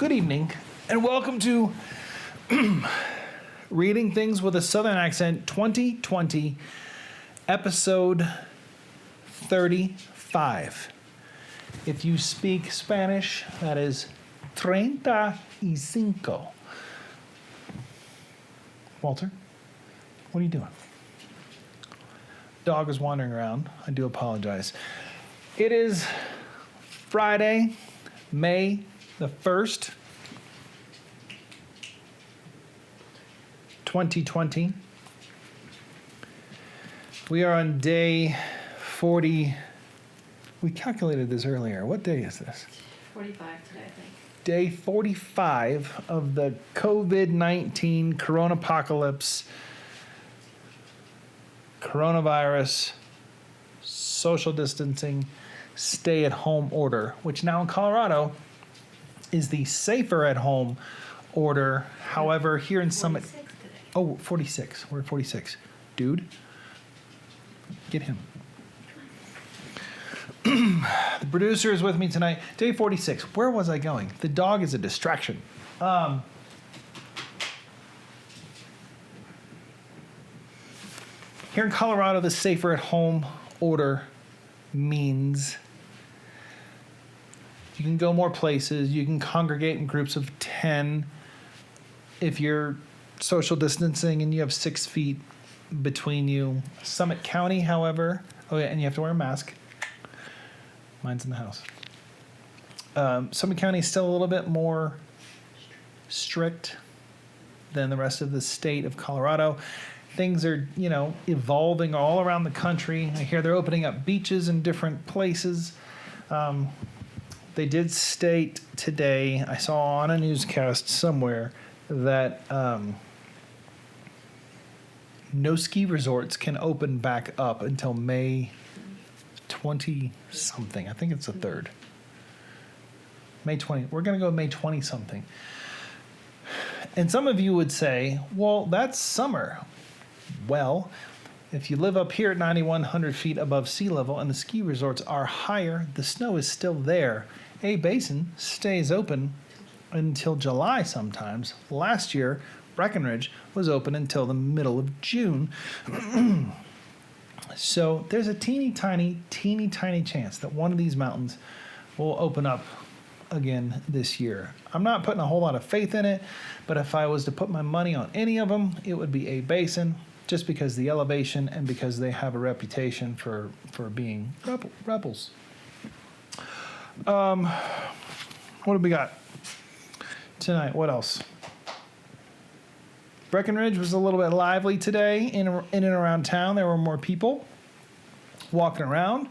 Good evening, and welcome to Reading Things with a Southern Accent 2020, episode 35. If you speak Spanish, that is 35. Walter, what are you doing? Dog is wandering around. I do apologize. It is Friday, May the 1st, 2020. We are on day 40. We calculated this earlier. What day is this? 45 today, I think. Day 45 of the COVID-19 coronapocalypse, coronavirus, social distancing, stay-at-home order, which now in Colorado is the safer at home order. However, here in Summit... 46 today. Oh, 46. We're at 46. Dude, get him. The producer is with me tonight. Day 46. Where was I going? The dog is a distraction. Here in Colorado, the safer at home order means you can go more places. You can congregate in groups of 10 if you're social distancing and you have 6 feet between you. Summit County, however, and you have to wear a mask. Mine's in the house. Summit County is still a little bit more strict than the rest of the state of Colorado. Things are, evolving all around the country. I hear they're opening up beaches in different places. They did state today, I saw on a newscast somewhere, that no ski resorts can open back up until May 20-something. I think it's the 3rd. May 20. We're going to go May 20-something. And some of you would say, well, that's summer. Well, if you live up here at 9,100 feet above sea level and the ski resorts are higher, the snow is still there. A Basin stays open until July sometimes. Last year, Breckenridge was open until the middle of June. So there's a teeny tiny chance that one of these mountains will open up again this year. I'm not putting a whole lot of faith in it, but if I was to put my money on any of them, it would be A Basin, just because the elevation and because they have a reputation for being rebels. What have we got tonight? What else? Breckenridge was a little bit lively today in and around town. There were more people walking around.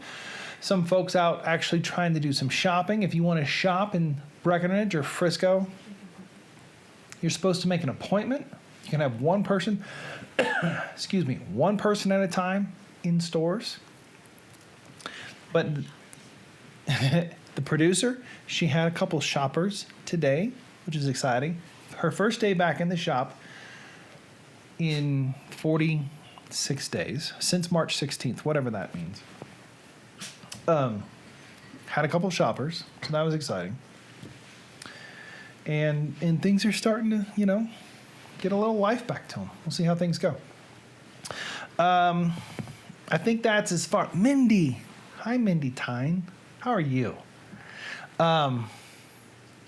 Some folks out actually trying to do some shopping. If you want to shop in Breckenridge or Frisco, you're supposed to make an appointment. You can have one person, one person at a time in stores. But the producer, she had a couple shoppers today, which is exciting. Her first day back in the shop in 46 days, since March 16th, whatever that means. Had a couple shoppers, so that was exciting. And things are starting to, get a little life back to them. We'll see how things go. I think that's as far. Mindy. Hi, Mindy Tyne. How are you? I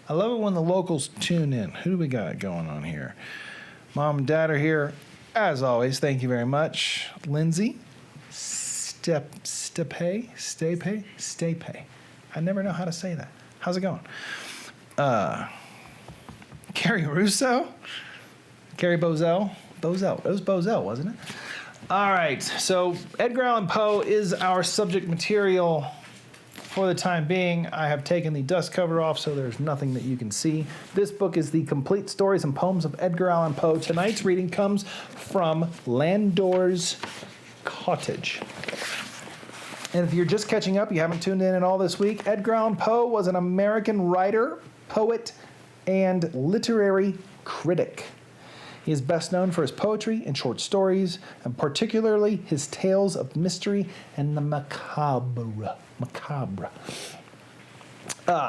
love it when the locals tune in. Who do we got going on here? Mom and Dad are here, as always. Thank you very much. Lindsay, Stay pay. I never know how to say that. How's it going? Carrie Russo, Carrie Bozell. It was Bozell, wasn't it? All right. So Edgar Allan Poe is our subject material for the time being. I have taken the dust cover off, so there's nothing that you can see. This book is the complete stories and poems of Edgar Allan Poe. Tonight's reading comes from Landor's Cottage. And if you're just catching up, you haven't tuned in at all this week, Edgar Allan Poe was an American writer, poet, and literary critic. He is best known for his poetry and short stories, and particularly his tales of mystery and the macabre.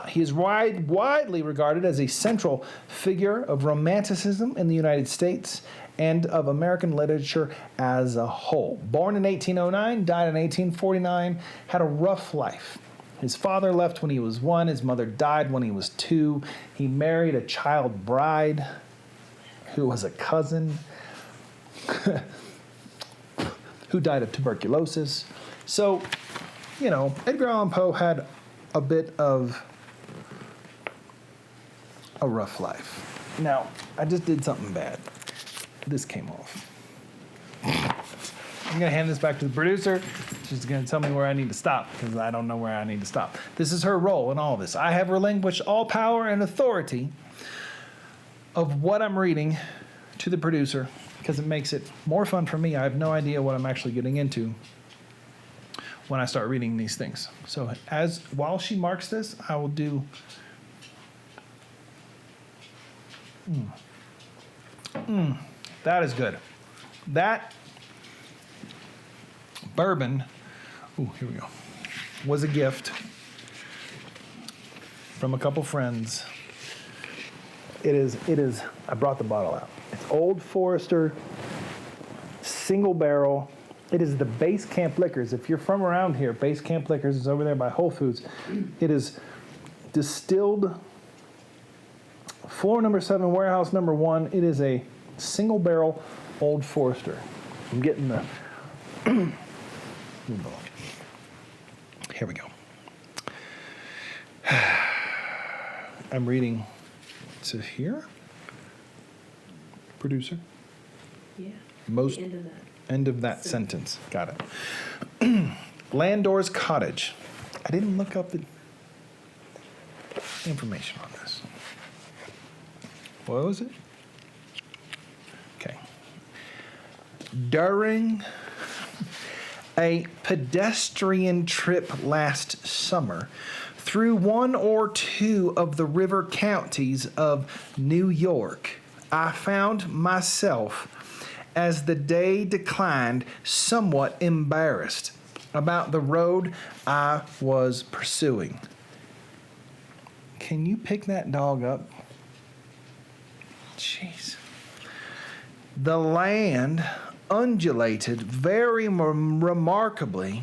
He is widely regarded as a central figure of Romanticism in the United States and of American literature as a whole. Born in 1809, died in 1849, had a rough life. His father left when he was 1. His mother died when he was 2. He married a child bride who was a cousin who died of tuberculosis. So, Edgar Allan Poe had a bit of a rough life. Now, I just did something bad. This came off. I'm going to hand this back to the producer. She's going to tell me where I need to stop because I don't know where I need to stop. This is her role in all this. I have relinquished all power and authority of what I'm reading to the producer because it makes it more fun for me. I have no idea what I'm actually getting into when I start reading these things. So while she marks this, I will do that is good. That bourbon, here we go, was a gift from a couple friends. It is, I brought the bottle out. It's Old Forester, single barrel. It is the Base Camp Liquors. If you're from around here, Base Camp Liquors is over there by Whole Foods. It is distilled, floor number 7, warehouse number 1. It is a single barrel Old Forester. I'm getting the, here we go. I'm reading, is it here? Producer? Yeah. Most. The end of that. End of that sentence. Got it. Landor's Cottage. I didn't look up the information on this. What was it? Okay. During a pedestrian trip last summer through 1 or 2 of the river counties of New York, I found myself, as the day declined, somewhat embarrassed about the road I was pursuing. Can you pick that dog up? Jeez. The land undulated very remarkably,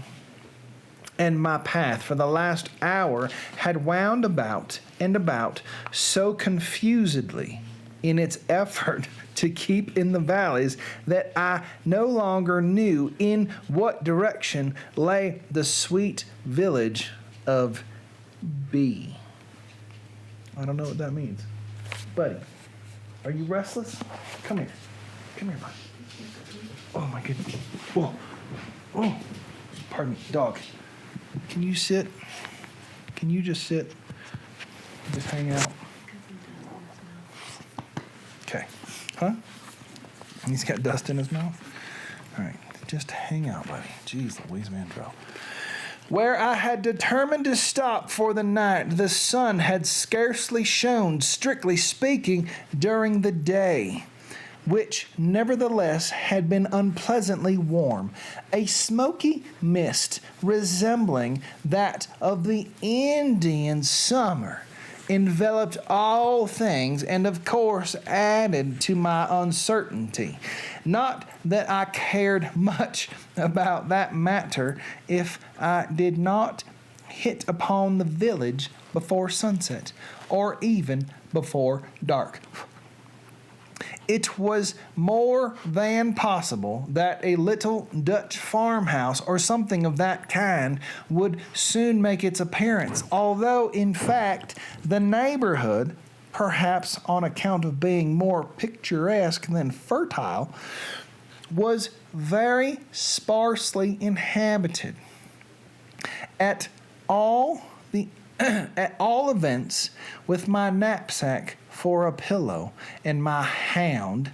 and my path for the last hour had wound about and about so confusedly in its effort to keep in the valleys that I no longer knew in what direction lay the sweet village of B. I don't know what that means. Buddy, are you restless? Come here. Come here, buddy. Oh, my goodness. Whoa. Oh, pardon me. Dog, can you sit? Can you just sit? Just hang out? Okay. Huh? He's got dust in his mouth? All right. Just hang out, buddy. Jeez Louise Mandrell. Where I had determined to stop for the night, the sun had scarcely shone, strictly speaking, during the day, which nevertheless had been unpleasantly warm. A smoky mist resembling that of the Indian summer enveloped all things and of course added to my uncertainty. Not that I cared much about that matter if I did not hit upon the village before sunset or even before dark. It was more than possible that a little Dutch farmhouse or something of that kind would soon make its appearance, although, in fact, the neighborhood, perhaps on account of being more picturesque than fertile, was very sparsely inhabited. At all events, with my knapsack for a pillow and my hound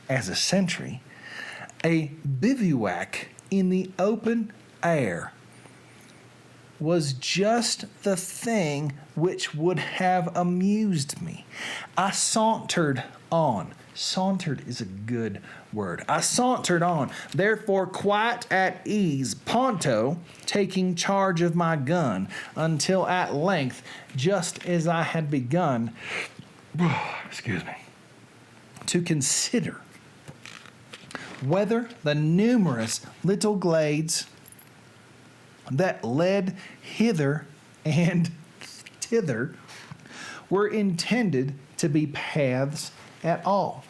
as a sentry, a bivouac in the open air was just the thing which would have amused me. I sauntered on, Sauntered is a good word. I sauntered on, therefore quite at ease, Ponto taking charge of my gun, until at length, just as I had begun, excuse me, to consider whether the numerous little glades that led hither and thither were intended to be paths at all.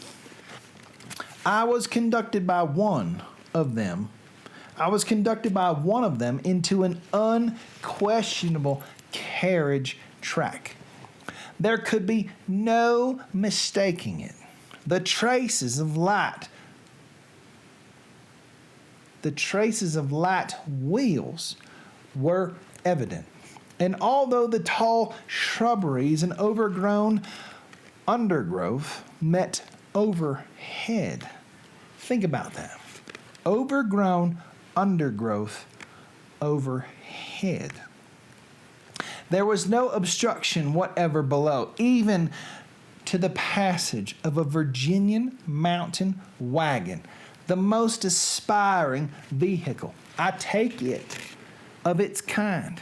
I was conducted by one of them into an unquestionable carriage track. There could be no mistaking it. The traces of light wheels were evident. And although the tall shrubberies and overgrown undergrowth met overhead, think about that. Overgrown undergrowth overhead. There was no obstruction whatever below, even to the passage of a Virginian mountain wagon, the most aspiring vehicle, I take it, of its kind.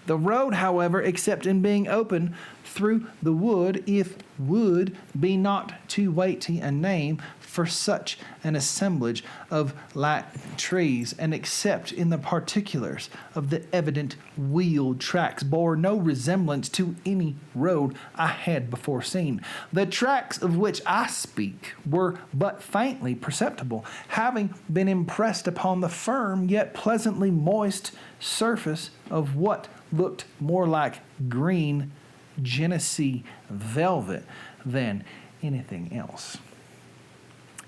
The road, however, except in being open through the wood, if wood be not too weighty a name for such an assemblage of light trees, and except in the particulars of the evident wheeled tracks, bore no resemblance to any road I had before seen. The tracks of which I speak were but faintly perceptible, having been impressed upon the firm yet pleasantly moist surface of what looked more like green Genesee velvet than anything else.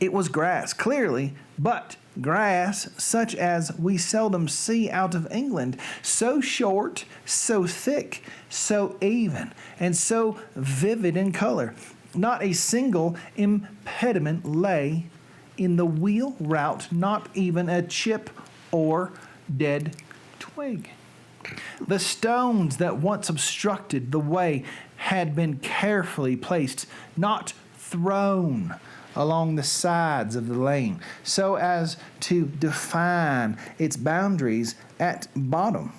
It was grass, clearly, but grass such as we seldom see out of England, so short, so thick, so even, and so vivid in color. Not a single impediment lay in the wheel route, not even a chip or dead twig. The stones that once obstructed the way had been carefully placed, not thrown along the sides of the lane, so as to define its boundaries at bottom,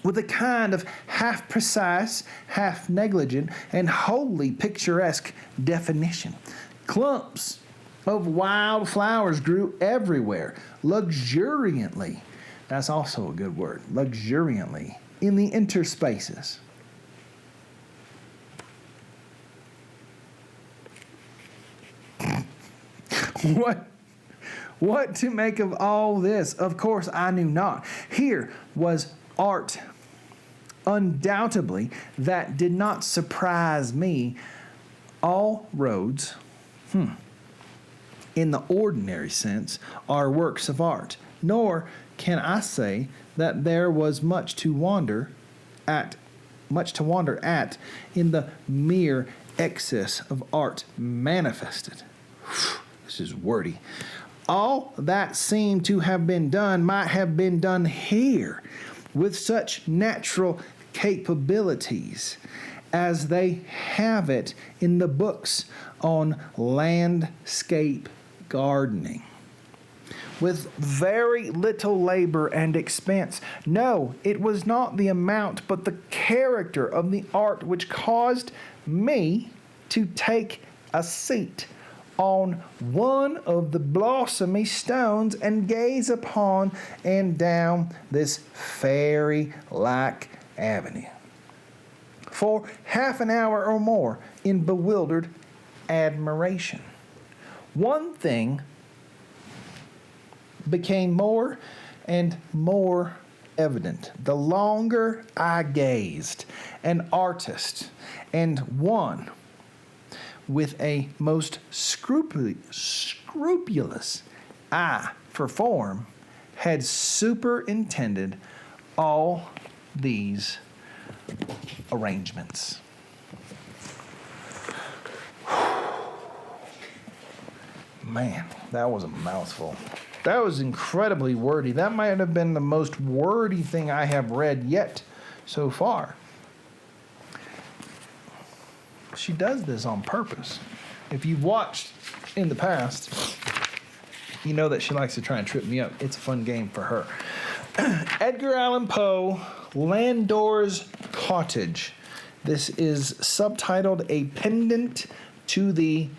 with a kind of half-precise, half-negligent, and wholly picturesque definition. Clumps of wild flowers grew everywhere, luxuriantly. That's also a good word, luxuriantly, in the interspaces. What to make of all this? Of course, I knew not. Here was art, undoubtedly, that did not surprise me. All roads, in the ordinary sense, are works of art. Nor can I say that there was much to wonder at in the mere excess of art manifested. This is wordy. All that seemed to have been done might have been done here with such natural capabilities as they have it in the books on landscape gardening, with very little labor and expense. No, it was not the amount, but the character of the art which caused me to take a seat on one of the blossomy stones and gaze upon and down this fairy-like avenue for half an hour or more in bewildered admiration. One thing became more and more evident the longer I gazed. An artist, and one with a most scrupulous eye for form, had superintended all these arrangements. Man, that was a mouthful. That was incredibly wordy. That might have been the most wordy thing I have read yet so far. She does this on purpose. if you've watched in the past, you know that she likes to try and trip me up. It's a fun game for her. Edgar Allan Poe, Landor's Cottage. This is subtitled A Pendant to the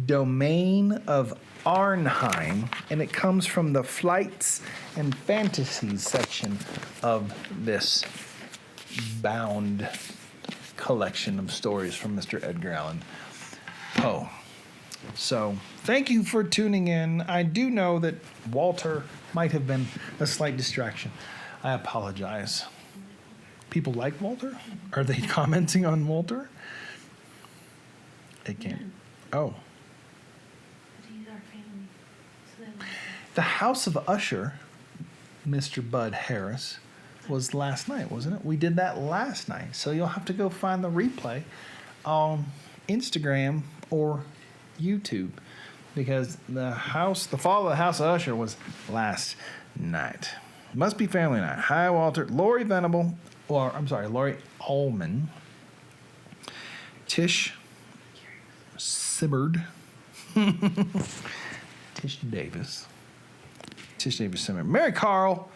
Domain of Arnheim, and it comes from the Flights and Fantasies section of this bound collection of stories from Mr. Edgar Allan Poe. So, thank you for tuning in. I do know that Walter might have been a slight distraction. I apologize. People like Walter? Are they commenting on Walter? They can't. Oh. The House of Usher, Mr. Bud Harris, was last night, wasn't it? We did that last night. So you'll have to go find the replay on Instagram or YouTube, because the fall of the House of Usher was last night. Must be family night. Hi, Walter. Lori Allman. Tish Sibbard. Tish Davis Simmer. Mary Carl.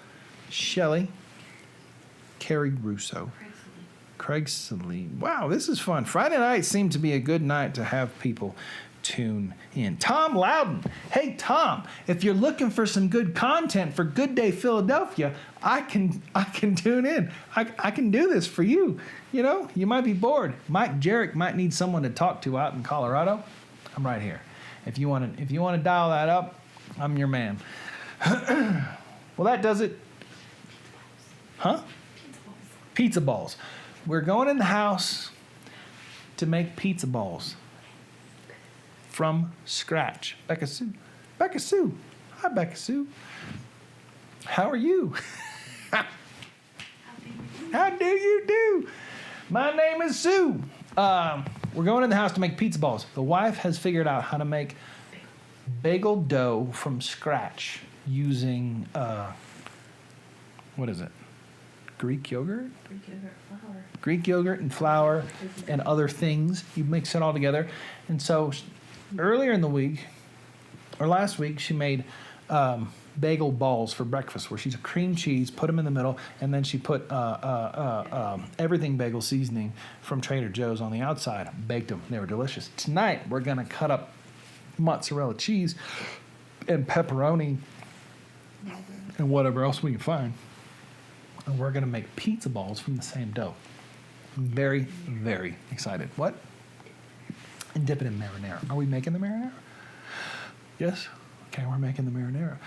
Shelley. Carrie Russo. Craig Salee. Wow, this is fun. Friday night seemed to be a good night to have people tune in. Tom Loudon. Hey, Tom, if you're looking for some good content for Good Day Philadelphia, I can tune in. I can do this for you. You know, you might be bored. Mike Jarek might need someone to talk to out in Colorado. I'm right here. If you want to dial that up, I'm your man. Well, that does it. Huh? Pizza balls. We're going in the house to make pizza balls from scratch. Becca Sue. Hi, Becca Sue. How are you? How do you do? My name is Sue. We're going in the house to make pizza balls. The wife has figured out how to make bagel dough from scratch using, what is it? Greek yogurt? Greek yogurt and flour and other things. You mix it all together. And so earlier in the week, or last week, she made bagel balls for breakfast, where she took cream cheese, put them in the middle, and then she put everything bagel seasoning from Trader Joe's on the outside. Baked them. They were delicious. Tonight, we're going to cut up mozzarella cheese and pepperoni and whatever else we can find. And we're going to make pizza balls from the same dough. I'm very, very excited. What? And dip it in marinara. Are we making the marinara? Yes? Okay, we're making the marinara.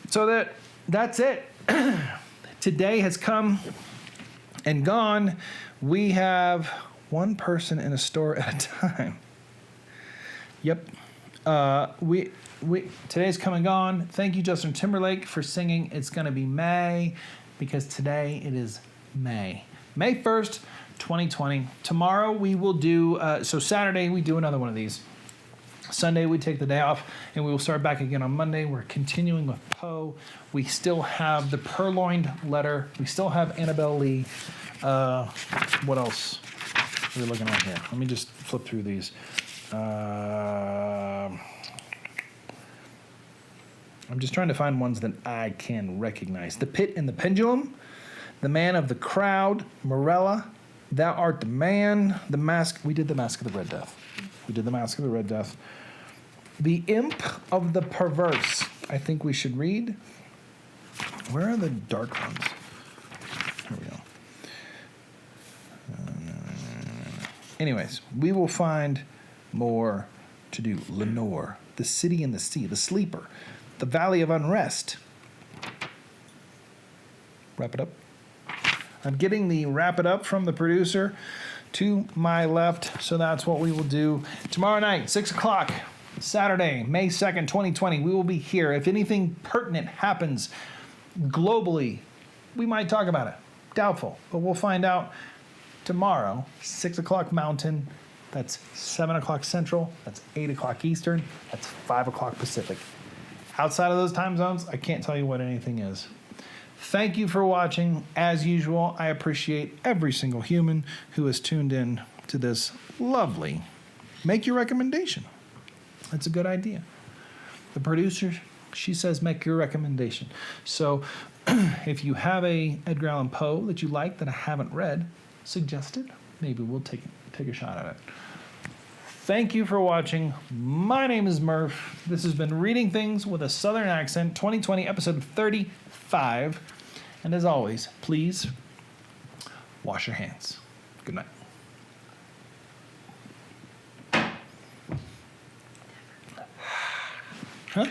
So that's it. Today has come and gone. We have one person in a store at a time. Yep. Today's come and gone. Thank you, Justin Timberlake, for singing It's Gonna Be May, because today it is May 1st, 2020. Tomorrow we will do, so Saturday we do another one of these. Sunday we take the day off, and we will start back again on Monday. We're continuing with Poe. We still have the Purloined Letter. We still have Annabelle Lee. What else are we looking at here? Let me just flip through these. I'm just trying to find ones that I can recognize. The Pit and the Pendulum, The Man of the Crowd, Morella, Thou Art the Man, The Mask. We did The Mask of the Red Death. The Imp of the Perverse, I think we should read. Where are the dark ones? Here we go. Anyways, we will find more to do. Lenore, The City in the Sea, The Sleeper, The Valley of Unrest. Wrap it up. I'm getting the wrap it up from the producer to my left, so that's what we will do tomorrow night, 6 o'clock, Saturday, May 2nd, 2020. We will be here. If anything pertinent happens globally, we might talk about it. Doubtful, but we'll find out tomorrow, 6 o'clock Mountain. That's 7 o'clock Central. That's 8 o'clock Eastern. That's 5 o'clock Pacific. Outside of those time zones, I can't tell you what anything is. Thank you for watching. As usual, I appreciate every single human who has tuned in to this lovely make your recommendation. That's a good idea. The producer, she says make your recommendation. So if you have a Edgar Allan Poe that you like that I haven't read, suggest it. Maybe we'll take a shot at it. Thank you for watching. My name is Murph. This has been Reading Things with a Southern Accent, 2020, episode 35. And as always, please wash your hands. Good night. Huh?